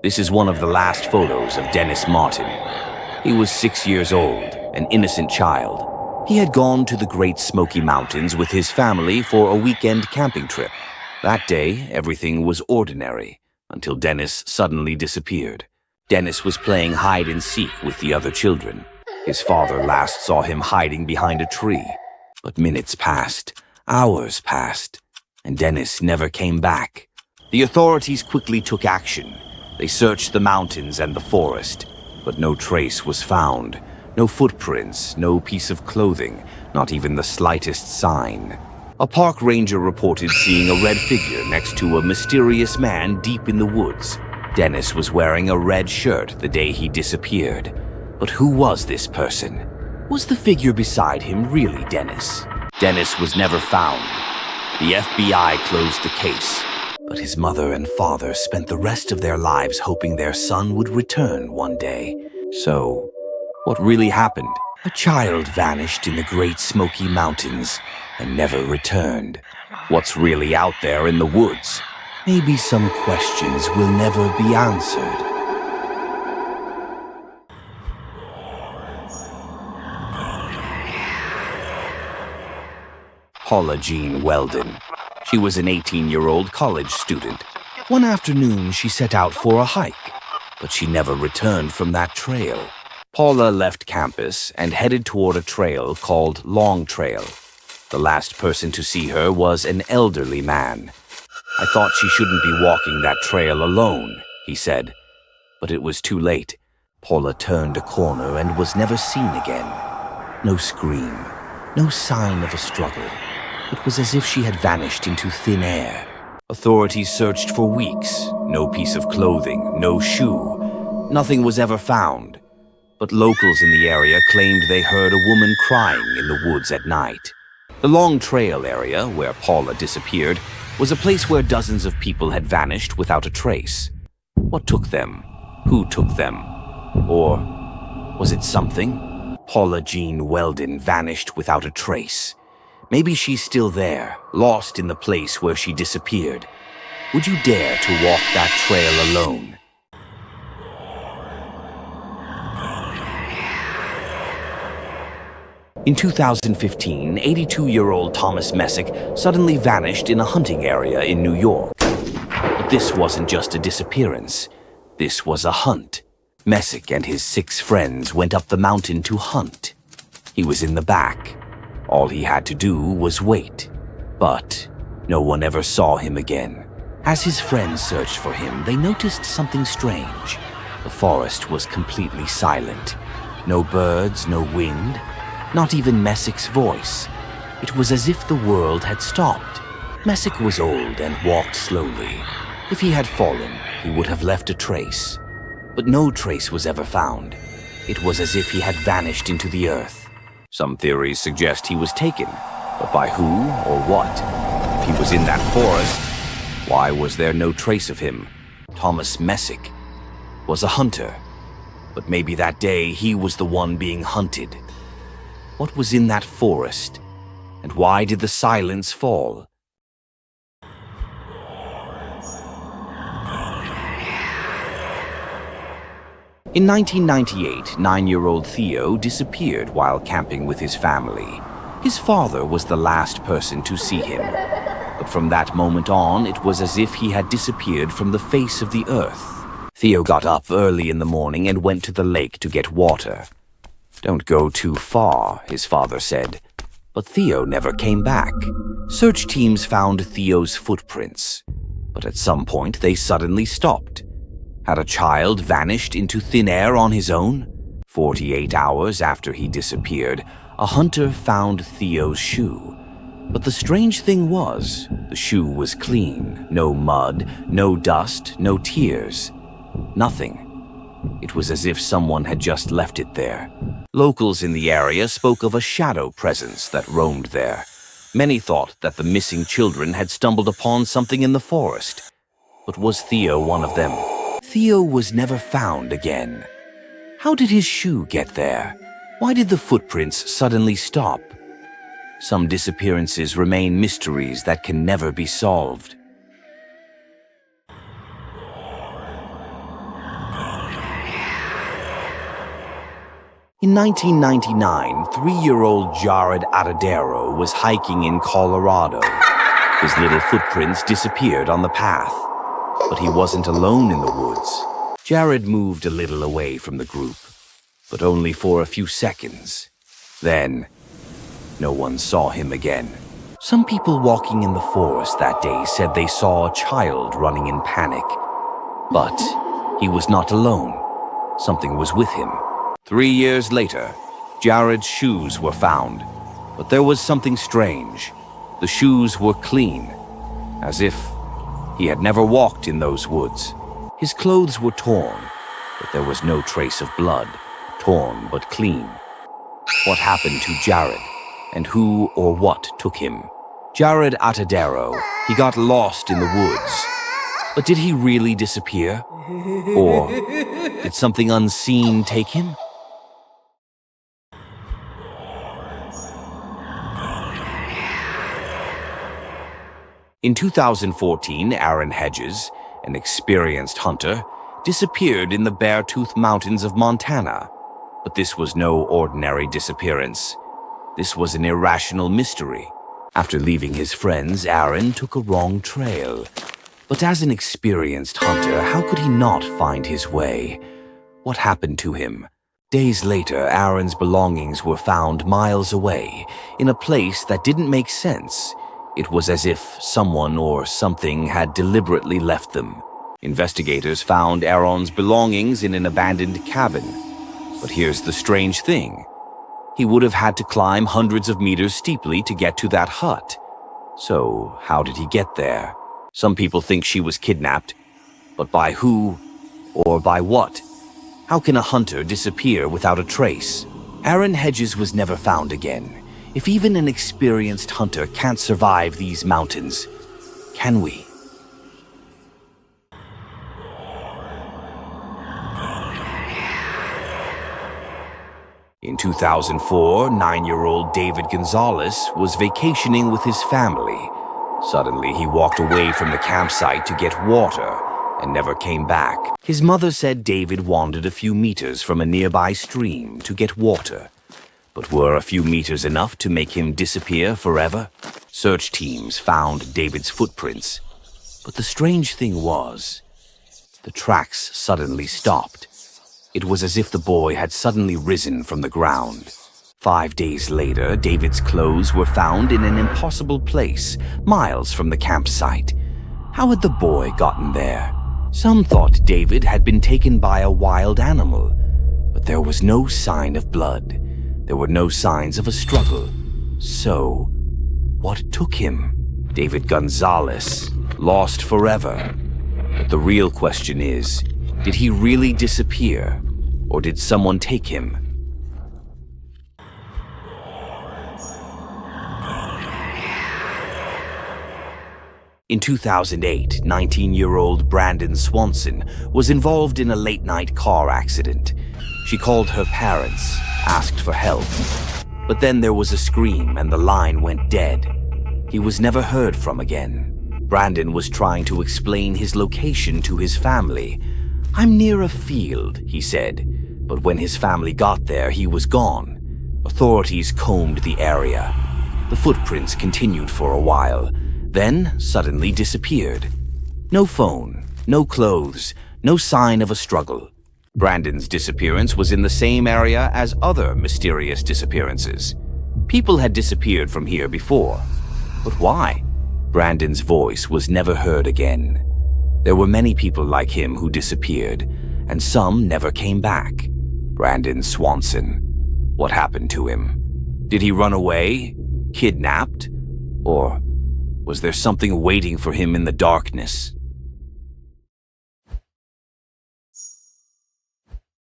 This is one of the last photos of Dennis Martin. He was 6 years old, an innocent child. He had gone to the Great Smoky Mountains with his family for a weekend camping trip. That day, everything was ordinary, until Dennis suddenly disappeared. Dennis was playing hide and seek with the other children. His father last saw him hiding behind a tree. But minutes passed, hours passed, and Dennis never came back. The authorities quickly took action. They searched the mountains and the forest, but no trace was found. No footprints, no piece of clothing, not even the slightest sign. A park ranger reported seeing a red figure next to a mysterious man deep in the woods. Dennis was wearing a red shirt the day he disappeared. But who was this person? Was the figure beside him really Dennis? Dennis was never found. The FBI closed the case. But his mother and father spent the rest of their lives hoping their son would return one day. So, what really happened? A child vanished in the Great Smoky Mountains and never returned. What's really out there in the woods? Maybe some questions will never be answered. Paula Jean Weldon. She was an 18-year-old college student. One afternoon, she set out for a hike, but she never returned from that trail. Paula left campus and headed toward a trail called Long Trail. The last person to see her was an elderly man. "I thought she shouldn't be walking that trail alone," he said. But it was too late. Paula turned a corner and was never seen again. No scream, no sign of a struggle. It was as if she had vanished into thin air. Authorities searched for weeks. No piece of clothing, no shoe. Nothing was ever found. But locals in the area claimed they heard a woman crying in the woods at night. The Long Trail area, where Paula disappeared, was a place where dozens of people had vanished without a trace. What took them? Who took them? Or was it something? Paula Jean Weldon vanished without a trace. Maybe she's still there, lost in the place where she disappeared. Would you dare to walk that trail alone? In 2015, 82-year-old Thomas Messick suddenly vanished in a hunting area in New York. But this wasn't just a disappearance. This was a hunt. Messick and his 6 friends went up the mountain to hunt. He was in the back. All he had to do was wait. But no one ever saw him again. As his friends searched for him, they noticed something strange. The forest was completely silent. No birds, no wind, not even Messick's voice. It was as if the world had stopped. Messick was old and walked slowly. If he had fallen, he would have left a trace. But no trace was ever found. It was as if he had vanished into the earth. Some theories suggest he was taken, but by who or what? If he was in that forest, why was there no trace of him? Thomas Messick was a hunter, but maybe that day he was the one being hunted. What was in that forest, and why did the silence fall? In 1998, 9-year-old Theo disappeared while camping with his family. His father was the last person to see him. But from that moment on, it was as if he had disappeared from the face of the earth. Theo got up early in the morning and went to the lake to get water. "Don't go too far," his father said. But Theo never came back. Search teams found Theo's footprints. But at some point, they suddenly stopped. Had a child vanished into thin air on his own? 48 hours after he disappeared, a hunter found Theo's shoe. But the strange thing was, the shoe was clean. No mud, no dust, no tears. Nothing. It was as if someone had just left it there. Locals in the area spoke of a shadow presence that roamed there. Many thought that the missing children had stumbled upon something in the forest. But was Theo one of them? Theo was never found again. How did his shoe get there? Why did the footprints suddenly stop? Some disappearances remain mysteries that can never be solved. In 1999, 3-year-old Jared Atadero was hiking in Colorado. His little footprints disappeared on the path, but he wasn't alone in the woods. Jared moved a little away from the group, but only for a few seconds. Then, no one saw him again. Some people walking in the forest that day said they saw a child running in panic. But he was not alone. Something was with him. 3 years later, Jared's shoes were found, but there was something strange. The shoes were clean, as if he had never walked in those woods. His clothes were torn, but there was no trace of blood, torn but clean. What happened to Jared, and who or what took him? Jared Atadero, he got lost in the woods. But did he really disappear? Or did something unseen take him? In 2014, Aaron Hedges, an experienced hunter, disappeared in the Beartooth Mountains of Montana. But this was no ordinary disappearance. This was an irrational mystery. After leaving his friends, Aaron took a wrong trail. But as an experienced hunter, how could he not find his way? What happened to him? Days later, Aaron's belongings were found miles away, in a place that didn't make sense. It was as if someone or something had deliberately left them. Investigators found Aaron's belongings in an abandoned cabin. But here's the strange thing. He would have had to climb hundreds of meters steeply to get to that hut. So, how did he get there? Some people think she was kidnapped. But by who or by what? How can a hunter disappear without a trace? Aaron Hedges was never found again. If even an experienced hunter can't survive these mountains, can we? In 2004, 9-year-old David Gonzalez was vacationing with his family. Suddenly, he walked away from the campsite to get water and never came back. His mother said David wandered a few meters from a nearby stream to get water. But were a few meters enough to make him disappear forever? Search teams found David's footprints. But the strange thing was, the tracks suddenly stopped. It was as if the boy had suddenly risen from the ground. 5 days later, David's clothes were found in an impossible place, miles from the campsite. How had the boy gotten there? Some thought David had been taken by a wild animal, but there was no sign of blood. There were no signs of a struggle. So, what took him? David Gonzalez, lost forever. But the real question is, did he really disappear? Or did someone take him? In 2008, 19-year-old Brandon Swanson was involved in a late-night car accident. She called her parents, asked for help. But then there was a scream and the line went dead. He was never heard from again. Brandon was trying to explain his location to his family. "I'm near a field," he said. But when his family got there, he was gone. Authorities combed the area. The footprints continued for a while, then suddenly disappeared. No phone, no clothes, no sign of a struggle. Brandon's disappearance was in the same area as other mysterious disappearances. People had disappeared from here before. But why? Brandon's voice was never heard again. There were many people like him who disappeared, and some never came back. Brandon Swanson. What happened to him? Did he run away? Kidnapped? Or was there something waiting for him in the darkness?